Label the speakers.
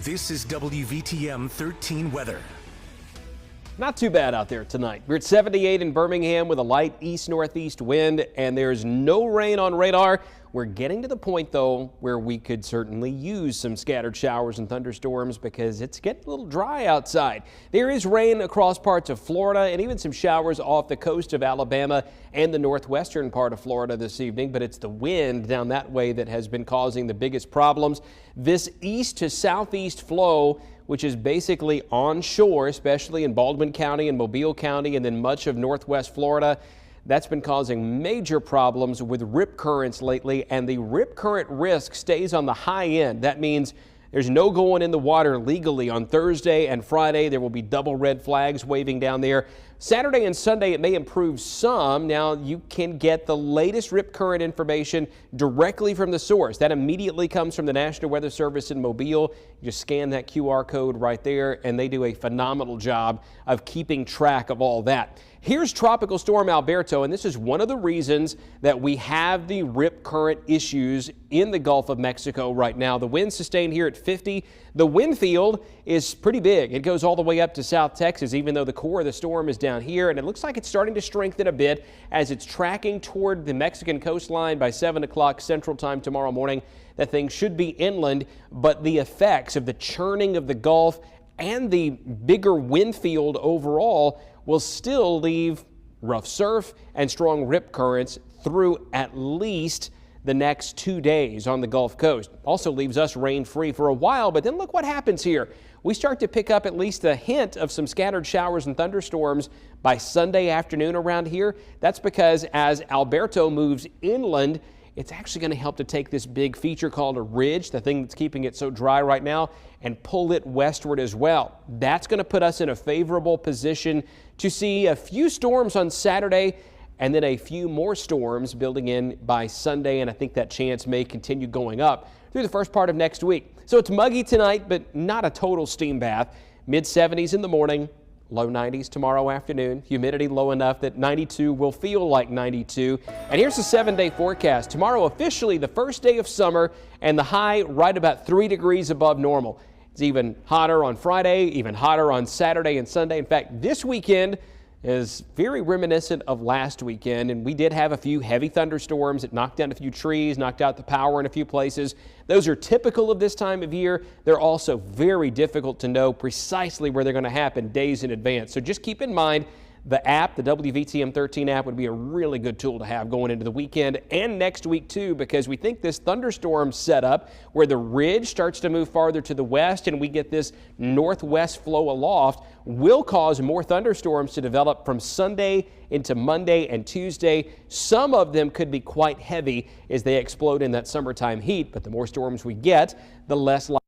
Speaker 1: This is WVTM 13 weather.
Speaker 2: Not too bad out there tonight. We're at 78 in Birmingham with a light east-northeast wind, and there's no rain on radar. We're getting to the point, though, where we could certainly use some scattered showers and thunderstorms because it's getting a little dry outside. There is rain across parts of Florida and even some showers off the coast of Alabama and the northwestern part of Florida this evening, but it's the wind down that way that has been causing the biggest problems. This east to southeast flow, which is basically onshore, especially in Baldwin County and Mobile County and then much of northwest Florida, that's been causing major problems with rip currents lately, and the rip current risk stays on the high end. That means there's no going in the water legally on Thursday and Friday. There will be double red flags waving down there. Saturday and Sunday, it may improve some. Now, you can get the latest rip current information directly from the source. That immediately comes from the National Weather Service in Mobile. You just scan that QR code right there, and they do a phenomenal job of keeping track of all that. Here's Tropical Storm Alberto, and this is one of the reasons that we have the rip current issues in the Gulf of Mexico right now. The wind sustained here at 50. The wind field is pretty big. It goes all the way up to South Texas, even though the core of the storm is down here, and it looks like it's starting to strengthen a bit as it's tracking toward the Mexican coastline by 7 o'clock Central Time tomorrow morning. That thing should be inland, but the effects of the churning of the Gulf and the bigger wind field overall will still leave rough surf and strong rip currents through at least the next 2 days on the Gulf Coast. Also leaves us rain-free for a while, but then look what happens here. We start to pick up at least a hint of some scattered showers and thunderstorms by Sunday afternoon around here. That's because as Alberto moves inland, it's actually going to help to take this big feature called a ridge, the thing that's keeping it so dry right now, and pull it westward as well. That's going to put us in a favorable position to see a few storms on Saturday and then a few more storms building in by Sunday, and I think that chance may continue going up through the first part of next week. So it's muggy tonight, but not a total steam bath. Mid-70s in the morning. Low 90s tomorrow afternoon. Humidity low enough that 92 will feel like 92. And here's the 7-day forecast. Tomorrow officially the first day of summer and the high right about 3 degrees above normal. It's even hotter on Friday, even hotter on Saturday and Sunday. In fact, this weekend is very reminiscent of last weekend, and we did have a few heavy thunderstorms that knocked down a few trees, knocked out the power in a few places. Those are typical of this time of year. They're also very difficult to know precisely where they're going to happen days in advance. So just keep in mind the app, the WVTM 13 app, would be a really good tool to have going into the weekend and next week too, because we think this thunderstorm setup where the ridge starts to move farther to the west and we get this northwest flow aloft will cause more thunderstorms to develop from Sunday into Monday and Tuesday. Some of them could be quite heavy as they explode in that summertime heat, but the more storms we get, the less likely